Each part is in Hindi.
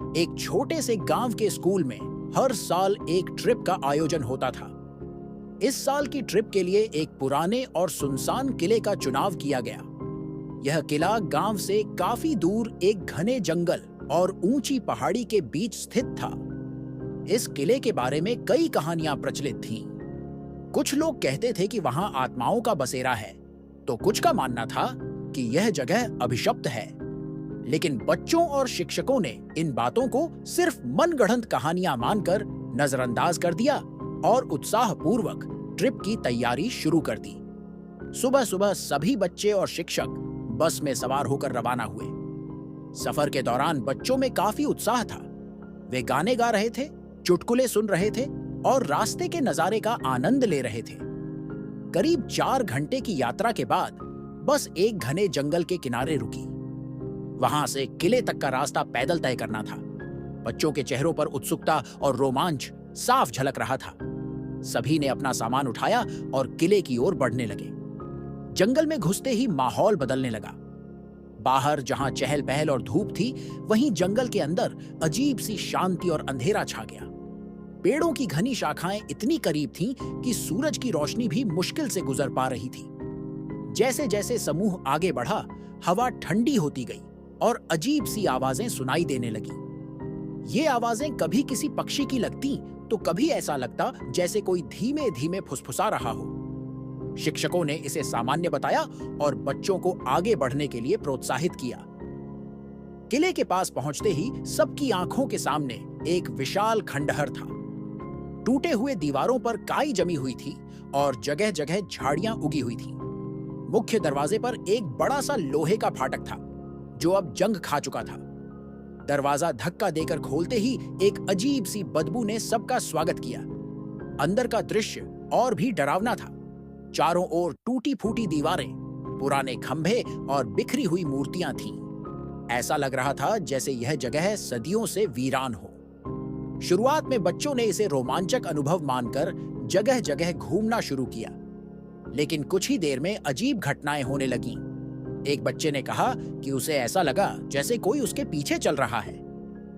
एक छोटे से गांव के स्कूल में हर साल एक ट्रिप का आयोजन होता था। इस साल की ट्रिप के लिए एक पुराने और सुनसान किले का चुनाव किया गया। यह किला गांव से काफी दूर एक घने जंगल और ऊंची पहाड़ी के बीच स्थित था। इस किले के बारे में कई कहानियां प्रचलित थीं। कुछ लोग कहते थे कि वहां आत्माओं का बसेरा है, तो कुछ का मानना था कि यह जगह अभिशप्त है। लेकिन बच्चों और शिक्षकों ने इन बातों को सिर्फ मनगढ़ंत कहानियां मानकर नजरअंदाज कर दिया और उत्साहपूर्वक ट्रिप की तैयारी शुरू कर दी। सुबह सुबह सभी बच्चे और शिक्षक बस में सवार होकर रवाना हुए। सफर के दौरान बच्चों में काफी उत्साह था। वे गाने गा रहे थे, चुटकुले सुन रहे थे और रास्ते के नजारे का आनंद ले रहे थे। करीब 4 घंटे की यात्रा के बाद बस एक घने जंगल के किनारे रुकी। वहां से किले तक का रास्ता पैदल तय करना था। बच्चों के चेहरों पर उत्सुकता और रोमांच साफ झलक रहा था। सभी ने अपना सामान उठाया और किले की ओर बढ़ने लगे। जंगल में घुसते ही माहौल बदलने लगा। बाहर जहां चहल पहल और धूप थी, वहीं जंगल के अंदर अजीब सी शांति और अंधेरा छा गया। पेड़ों की घनी शाखाएं इतनी करीब थीं कि सूरज की रोशनी भी मुश्किल से गुजर पा रही थी। जैसे जैसे समूह आगे बढ़ा, हवा ठंडी होती गई और अजीब सी आवाजें सुनाई देने लगी। ये आवाजें कभी किसी पक्षी की लगती तो कभी ऐसा लगता जैसे कोई धीमे धीमे फुसफुसा रहा हो। शिक्षकों ने इसे सामान्य बताया और बच्चों को आगे बढ़ने के लिए प्रोत्साहित किया। किले के पास पहुंचते ही सबकी आंखों के सामने एक विशाल खंडहर था। टूटे हुए दीवारों पर काई जमी हुई थी और जगह जगह झाड़ियां उगी हुई थीं। मुख्य दरवाजे पर एक बड़ा सा लोहे का फाटक था जो अब जंग खा चुका था। दरवाजा धक्का देकर खोलते ही एक अजीब सी बदबू ने सबका स्वागत किया। अंदर का दृश्य और भी डरावना था। चारों ओर टूटी फूटी दीवारें, पुराने खंभे और बिखरी हुई मूर्तियां थीं। ऐसा लग रहा था जैसे यह जगह सदियों से वीरान हो। शुरुआत में बच्चों ने इसे रोमांचक अनुभव मानकर जगह जगह घूमना शुरू किया, लेकिन कुछ ही देर में अजीब घटनाएं होने लगीं। एक बच्चे ने कहा कि उसे ऐसा लगा जैसे कोई उसके पीछे चल रहा है।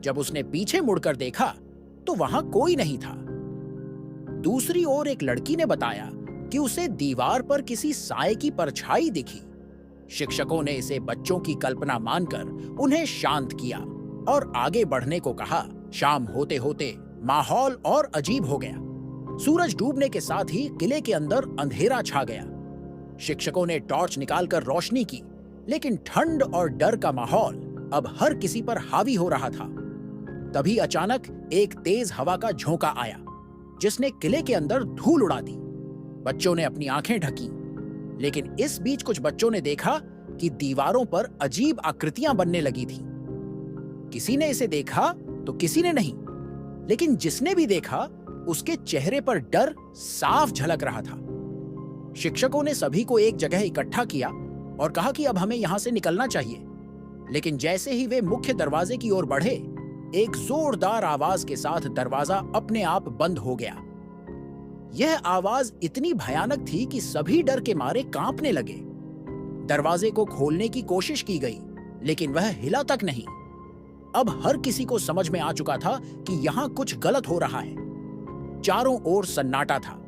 जब उसने पीछे मुड़कर देखा तो वहां कोई नहीं था। दूसरी ओर एक लड़की ने बताया कि उसे दीवार पर किसी साए की परछाई दिखी। शिक्षकों ने इसे बच्चों की कल्पना मानकर उन्हें शांत किया और आगे बढ़ने को कहा। शाम होते होते माहौल और अजीब हो गया। सूरज डूबने के साथ ही किले के अंदर अंधेरा छा गया। शिक्षकों ने टॉर्च निकालकर रोशनी की, लेकिन ठंड और डर का माहौल अब हर किसी पर हावी हो रहा था। तभी अचानक एक तेज हवा का झोंका आया, जिसने किले के अंदर धूल उड़ा दी। बच्चों ने अपनी आंखें ढकीं, लेकिन इस बीच कुछ बच्चों ने देखा कि दीवारों पर अजीब आकृतियां बनने लगी थीं। किसी ने इसे देखा तो किसी ने नहीं, लेकिन जिसने भी देखा उसके चेहरे पर डर साफ झलक रहा था। शिक्षकों ने सभी को एक जगह इकट्ठा किया और कहा कि अब हमें यहां से निकलना चाहिए। लेकिन जैसे ही वे मुख्य दरवाजे की ओर बढ़े, एक जोरदार आवाज के साथ दरवाजा अपने आप बंद हो गया। यह आवाज इतनी भयानक थी कि सभी डर के मारे कांपने लगे। दरवाजे को खोलने की कोशिश की गई, लेकिन वह हिला तक नहीं। अब हर किसी को समझ में आ चुका था कि यहां कुछ गलत हो रहा है। चारों ओर सन्नाटा था।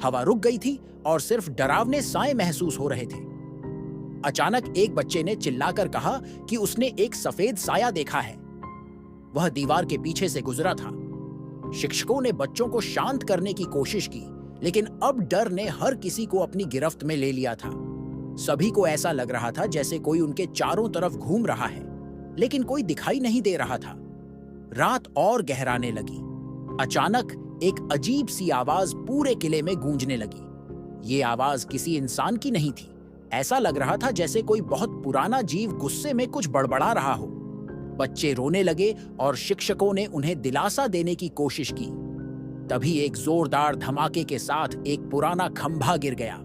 हवा रुक गई थी और सिर्फ डरावने साए महसूस हो रहे थे। अचानक एक बच्चे ने चिल्लाकर कहा कि उसने एक सफेद साया देखा है। वह दीवार के पीछे से गुजरा था। शिक्षकों ने बच्चों को शांत करने की कोशिश की, लेकिन अब डर ने हर किसी को अपनी गिरफ्त में ले लिया था। सभी को ऐसा लग रहा था जैसे कोई उनके चारों तरफ घूम रहा है, लेकिन कोई दिखाई नहीं दे रहा था। रात और गहराने लगी। अचानक एक अजीब सी आवाज पूरे किले में गूंजने लगी। ये आवाज किसी इंसान की नहीं थी। ऐसा लग रहा था जैसे कोई बहुत पुराना जीव गुस्से में कुछ बड़बड़ा रहा हो। बच्चे रोने लगे और शिक्षकों ने उन्हें दिलासा देने की कोशिश की। तभी एक जोरदार धमाके के साथ एक पुराना खंभा गिर गया।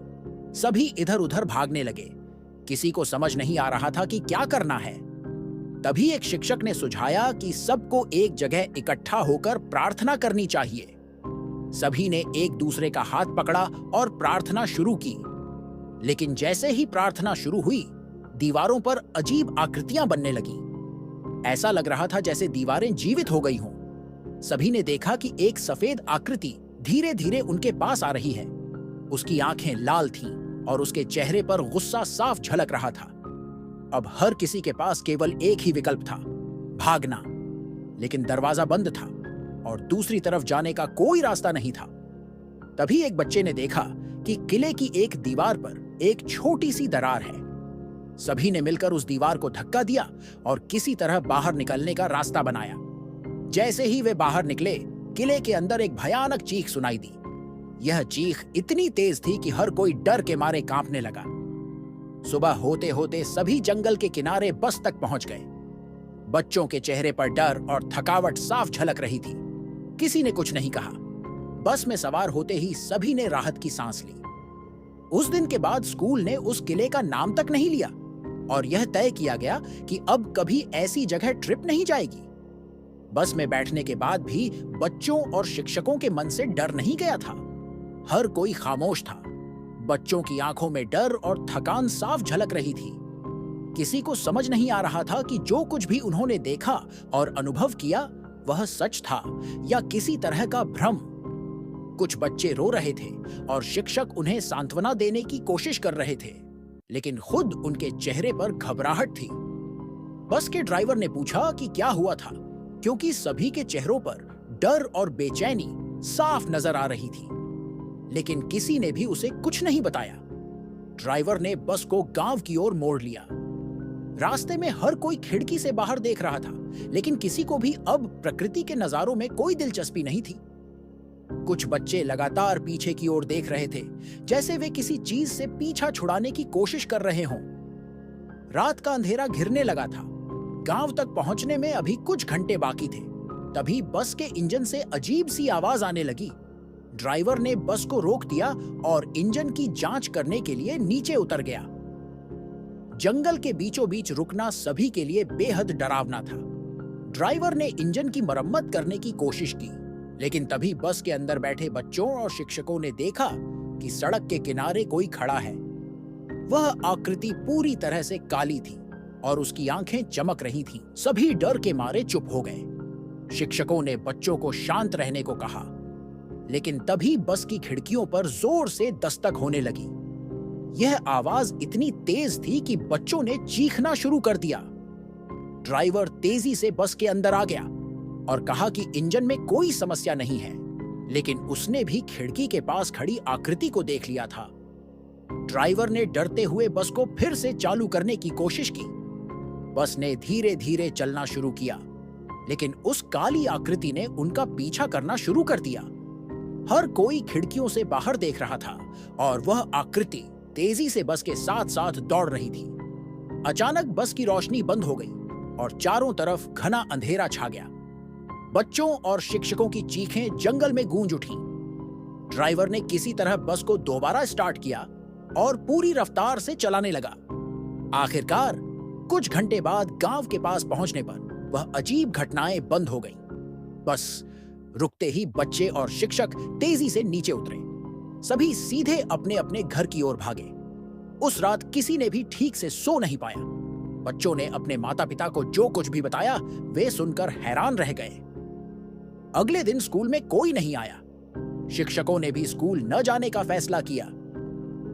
सभी इधर-उधर भागने लगे। किसी को समझ नहीं आ रहा था कि क्या करना है। तभी एक शिक्षक ने सुझाया कि सबको एक जगह इकट्ठा होकर प्रार्थना करनी चाहिए। सभी ने एक दूसरे का हाथ पकड़ा और प्रार्थना शुरू की। लेकिन जैसे ही प्रार्थना शुरू हुई, दीवारों पर अजीब आकृतियां बनने लगीं। ऐसा लग रहा था जैसे दीवारें जीवित हो गई हों। सभी ने देखा कि एक सफेद आकृति धीरे धीरे उनके पास आ रही है। उसकी आंखें लाल थीं और उसके चेहरे पर गुस्सा साफ झलक रहा था। अब हर किसी के पास केवल एक ही विकल्प था, भागना। लेकिन दरवाजा बंद था और दूसरी तरफ जाने का कोई रास्ता नहीं था। तभी एक बच्चे ने देखा कि किले की एक दीवार पर एक छोटी सी दरार है। सभी ने मिलकर उस दीवार को धक्का दिया और किसी तरह बाहर निकलने का रास्ता बनाया। जैसे ही वे बाहर निकले, किले के अंदर एक भयानक चीख सुनाई दी। यह चीख इतनी तेज थी कि हर कोई डर के मारे कांपने लगा। सुबह होते होते सभी जंगल के किनारे बस तक पहुंच गए। बच्चों के चेहरे पर डर और थकावट साफ झलक रही थी। किसी ने कुछ नहीं कहा। बस में सवार होते ही सभी ने राहत की सांस ली। उस दिन के बाद स्कूल ने उस किले का नाम तक नहीं लिया और यह तय किया गया कि अब कभी ऐसी जगह ट्रिप नहीं जाएगी। बस में बैठने के बाद भी बच्चों और शिक्षकों के मन से डर नहीं गया था। हर कोई खामोश था। बच्चों की आंखों में डर और थकान साफ झलक रही थी। किसी को समझ नहीं आ रहा था कि जो कुछ भी उन्होंने देखा और अनुभव किया वह सच था या किसी तरह का भ्रम। कुछ बच्चे रो रहे थे और शिक्षक उन्हें सांत्वना देने की कोशिश कर रहे थे, लेकिन खुद उनके चेहरे पर घबराहट थी। बस के ड्राइवर ने पूछा कि क्या हुआ था, क्योंकि सभी के चेहरों पर डर और बेचैनी साफ नजर आ रही थी, लेकिन किसी ने भी उसे कुछ नहीं बताया। ड्राइवर ने बस को गांव की ओर मोड़ लिया। रास्ते में हर कोई खिड़की से बाहर देख रहा था, लेकिन किसी को भी अब प्रकृति के नजारों में कोई दिलचस्पी नहीं थी। कुछ बच्चे लगातार पीछे की ओर देख रहे थे, जैसे वे किसी चीज से पीछा छुड़ाने की कोशिश कर रहे हों। रात का अंधेरा घिरने लगा था। गांव तक पहुंचने में अभी कुछ घंटे बाकी थे। तभी बस के इंजन से अजीब सी आवाज आने लगी। ड्राइवर ने बस को रोक दिया और इंजन की जांच करने के लिए नीचे उतर गया। जंगल के बीचों बीच रुकना सभी के लिए बेहद डरावना था। ड्राइवर ने इंजन की मरम्मत करने की कोशिश की, लेकिन तभी बस के अंदर बैठे बच्चों और शिक्षकों ने देखा कि सड़क के किनारे कोई खड़ा है। वह आकृति पूरी तरह से काली थी और उसकी आंखें चमक रही थीं। सभी डर के मारे चुप हो गए। शिक्षकों ने बच्चों को शांत रहने को कहा, लेकिन तभी बस की खिड़कियों पर जोर से दस्तक होने लगी। यह आवाज इतनी तेज थी कि बच्चों ने चीखना शुरू कर दिया। ड्राइवर तेजी से बस के अंदर आ गया और कहा कि इंजन में कोई समस्या नहीं है, लेकिन उसने भी खिड़की के पास खड़ी आकृति को देख लिया था। ड्राइवर ने डरते हुए बस को फिर से चालू करने की कोशिश की। बस ने धीरे धीरे चलना शुरू किया, लेकिन उस काली आकृति ने उनका पीछा करना शुरू कर दिया। हर कोई खिड़कियों से बाहर देख रहा था और वह आकृति तेजी से बस के साथ साथ दौड़ रही थी। अचानक बस की रोशनी बंद हो गई और चारों तरफ घना अंधेरा छा गया। बच्चों और शिक्षकों की चीखें जंगल में गूंज उठी। ड्राइवर ने किसी तरह बस को दोबारा स्टार्ट किया और पूरी रफ्तार से चलाने लगा। आखिरकार कुछ घंटे बाद गांव के पास पहुंचने पर वह अजीब घटनाएं बंद हो गईं। बस रुकते ही बच्चे और शिक्षक तेजी से नीचे उतरे। सभी सीधे अपने अपने घर की ओर भागे। उस रात किसी ने भी ठीक से सो नहीं पाया। बच्चों ने अपने माता पिता को जो कुछ भी बताया वे सुनकर हैरान रह गए। अगले दिन स्कूल में कोई नहीं आया। शिक्षकों ने भी स्कूल न जाने का फैसला किया।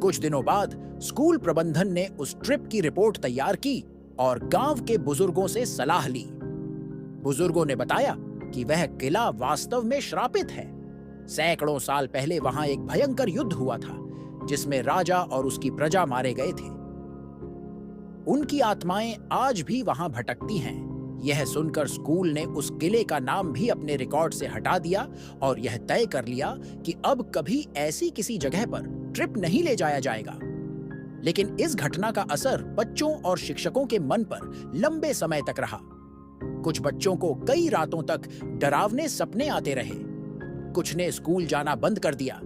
कुछ दिनों बाद स्कूल प्रबंधन ने उस ट्रिप की रिपोर्ट तैयार की और गांव के बुजुर्गों से सलाह ली। बुजुर्गों ने बताया कि वह किला वास्तव में श्रापित है। सैकड़ों साल पहले वहां एक भयंकर युद्ध हुआ था, जिसमें राजा और उसकी प्रजा मारे गए थे। उनकी आत्माएं आज भी वहां भटकती हैं। यह सुनकर स्कूल ने उस किले का नाम भी अपने रिकॉर्ड से हटा दिया और यह तय कर लिया कि अब कभी ऐसी किसी जगह पर ट्रिप नहीं ले जाया जाएगा। लेकिन इस घटना का असर बच्चों और शिक्षकों के मन पर लंबे समय तक रहा। कुछ बच्चों को कई रातों तक डरावने सपने आते रहे। कुछ ने स्कूल जाना बंद कर दिया।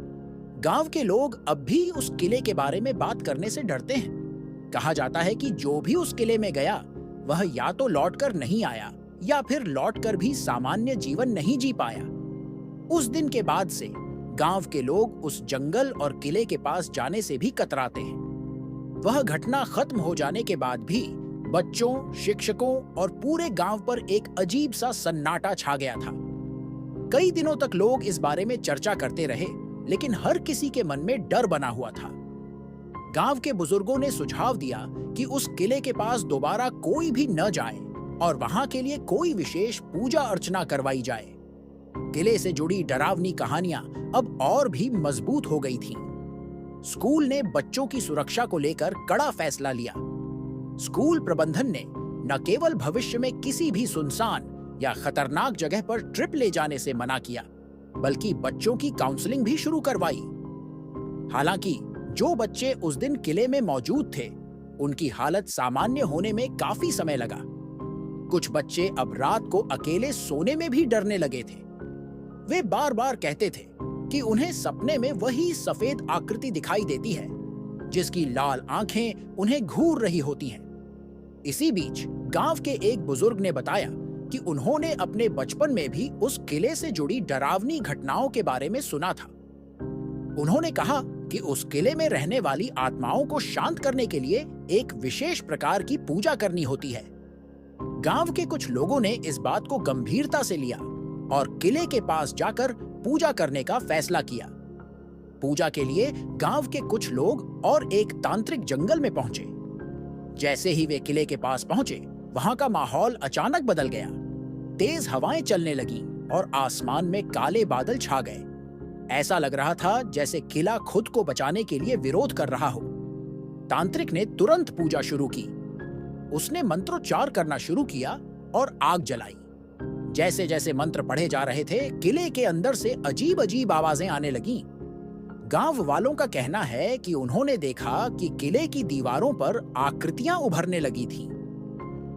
गांव के लोग अब भी उस किले के बारे में बात करने से डरते हैं। कहा जाता है कि जो भी उस किले में गया वह या तो लौटकर नहीं आया या फिर लौटकर भी सामान्य जीवन नहीं जी पाया। उस दिन के बाद से गांव के लोग उस जंगल और किले के पास जाने से भी कतराते हैं। वह घटना खत्म हो जाने के बाद भी बच्चों, शिक्षकों और पूरे गांव पर एक अजीब सा सन्नाटा छा गया था। कई दिनों तक लोग इस बारे में चर्चा करते रहे, लेकिन हर किसी के मन में डर बना हुआ था। गांव के बुजुर्गों ने सुझाव दिया कि उस किले के पास दोबारा कोई भी न जाए और वहां के लिए कोई विशेष पूजा अर्चना करवाई जाए। किले से जुड़ी डरावनी कहानियां अब और भी मजबूत हो गई थीं। स्कूल ने बच्चों की सुरक्षा को लेकर कड़ा फैसला लिया। स्कूल प्रबंधन ने न केवल भविष्य में किसी भी सुनसान या खतरनाक जगह पर ट्रिप ले जाने से मना किया, बल्कि बच्चों की काउंसलिंग भी शुरू करवाई। हालांकि जो बच्चे उस दिन किले में मौजूद थे, उनकी हालत सामान्य होने में काफी समय लगा। कुछ बच्चे अब रात को अकेले सोने में भी डरने लगे थे। वे बार बार कहते थे कि उन्हें सपने में वही सफेद आकृति दिखाई देती है, जिसकी लाल आंखें उन्हें घूर रही होती हैं। इसी बीच गांव के एक बुजुर्ग ने बताया कि उन्होंने अपने बचपन में भी उस किले से जुड़ी डरावनी घटनाओं के बारे में सुना था। उन्होंने कहा कि उस किले में रहने वाली आत्माओं को शांत करने के लिए एक विशेष प्रकार की पूजा करनी होती है। गांव के कुछ लोगों ने इस बात को गंभीरता से लिया और किले के पास जाकर पूजा करने का फैसला किया। पूजा के लिए गांव के कुछ लोग और एक तांत्रिक जंगल में पहुंचे। जैसे ही वे किले के पास पहुंचे, वहां का माहौल अचानक बदल गया। तेज हवाएं चलने लगीं और आसमान में काले बादल छा गए। ऐसा लग रहा था जैसे किला खुद को बचाने के लिए विरोध कर रहा हो। तांत्रिक ने तुरंत पूजा शुरू की। उसने मंत्रोच्चार करना शुरू किया और आग जलाई। जैसे जैसे मंत्र पढ़े जा रहे थे, किले के अंदर से अजीब अजीब आवाजें आने लगीं। गांव वालों का कहना है कि उन्होंने देखा कि किले की दीवारों पर आकृतियां उभरने लगी थीं।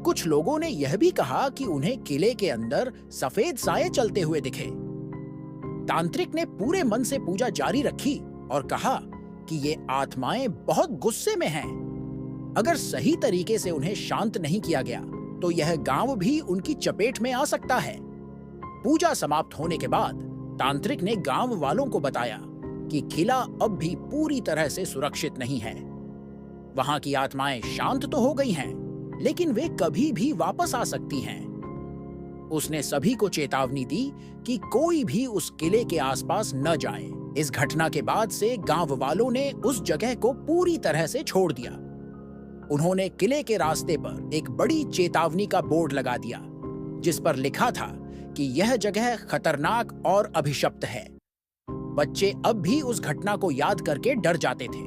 कुछ लोगों ने यह भी कहा कि उन्हें किले के अंदर सफेद साए चलते हुए दिखे। तांत्रिक ने पूरे मन से पूजा जारी रखी और कहा कि ये आत्माएं बहुत गुस्से में हैं। अगर सही तरीके से उन्हें शांत नहीं किया गया, तो यह गांव भी उनकी चपेट में आ सकता है। पूजा समाप्त होने के बाद तांत्रिक ने गांव वालों को बताया कि किला अब भी पूरी तरह से सुरक्षित नहीं है। वहां की आत्माएं शांत तो हो गई हैं, लेकिन वे कभी भी वापस आ सकती हैं। उसने सभी को चेतावनी दी कि कोई भी उस किले के आसपास न जाए। इस घटना के बाद से गांव वालों ने उस जगह को पूरी तरह से छोड़ दिया। उन्होंने किले के रास्ते पर एक बड़ी चेतावनी का बोर्ड लगा दिया, जिस पर लिखा था कि यह जगह खतरनाक और अभिशप्त है। बच्चे अब भी उस घटना को याद करके डर जाते थे।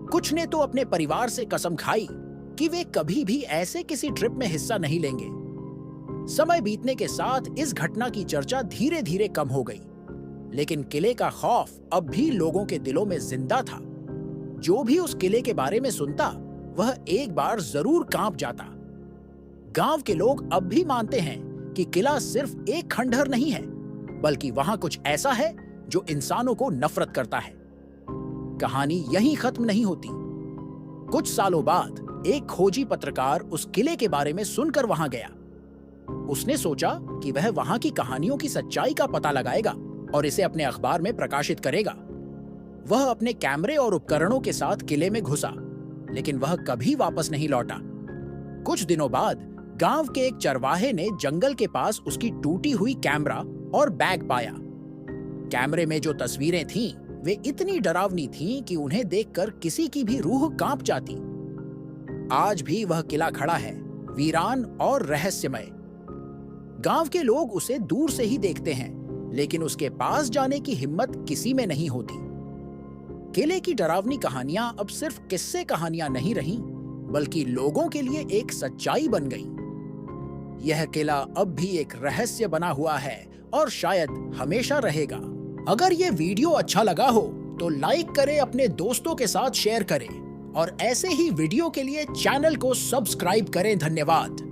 कुछ ने तो अपने परिवार से कसम खाई कि वे कभी भी ऐसे किसी ट्रिप में हिस्सा नहीं लेंगे। समय बीतने के साथ इस घटना की चर्चा धीरे धीरे कम हो गई, लेकिन किले का खौफ अब भी लोगों के दिलों में जिंदा था। जो भी उस किले के बारे में सुनता, वह एक बार जरूर कांप जाता। गांव के लोग अब भी मानते हैं कि किला सिर्फ एक खंडहर नहीं है, बल्कि वहां कुछ ऐसा है जो इंसानों को नफरत करता है। कहानी यहीं खत्म नहीं होती। कुछ सालों बाद एक खोजी पत्रकार उस किले के बारे में सुनकर वहां गया। उसने सोचा कि वह वहां की कहानियों की सच्चाई का पता लगाएगा और इसे अपने अखबार में प्रकाशित करेगा। वह अपने कैमरे और उपकरणों के साथ किले में घुसा, लेकिन वह कभी वापस नहीं लौटा। कुछ दिनों बाद गांव के एक चरवाहे ने जंगल के पास उसकी टूटी हुई कैमरा और बैग पाया। कैमरे में जो तस्वीरें थीं, वे इतनी डरावनी थीं कि उन्हें देखकर किसी की भी रूह कांप जाती। आज भी वह किला खड़ा है, वीरान और रहस्यमय। गांव के लोग उसे दूर से ही देखते हैं, लेकिन उसके पास जाने की हिम्मत किसी में नहीं होती। किले की डरावनी कहानियां अब सिर्फ किस्से कहानियां नहीं रहीं, बल्कि लोगों के लिए एक सच्चाई बन गई। यह किला अब भी एक रहस्य बना हुआ है और शायद हमेशा रहेगा। अगर ये वीडियो अच्छा लगा हो तो लाइक करें, अपने दोस्तों के साथ शेयर करें और ऐसे ही वीडियो के लिए चैनल को सब्सक्राइब करें। धन्यवाद।